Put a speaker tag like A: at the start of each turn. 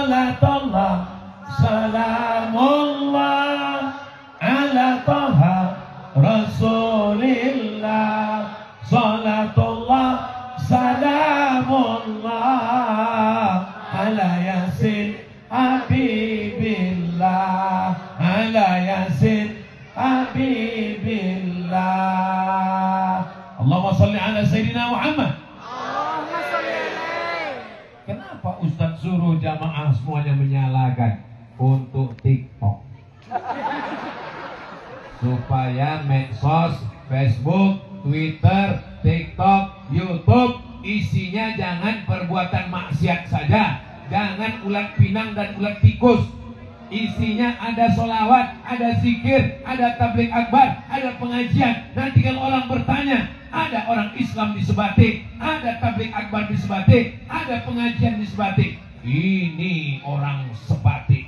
A: salatullah salamullah ala taha rasulillah, salatullah salamullah ala yasin habibillah, ala yasin habibillah. Allahumma salli ala Sayyidina Muhammad.
B: Allahumma sholli alaihi.
A: Kenapa Ustadz suruh jamaah semuanya menyalakan? Untuk TikTok, supaya medsos, Facebook, Twitter, TikTok, YouTube isinya jangan perbuatan maksiat saja, jangan ulat pinang dan ulat tikus. Isinya ada sholawat, ada zikir, ada tabligh akbar, ada pengajian. Nanti kalau orang bertanya, ada orang Islam di Sebatik, ada tabligh akbar di Sebatik, ada pengajian di Sebatik. Ini orang Sebatik.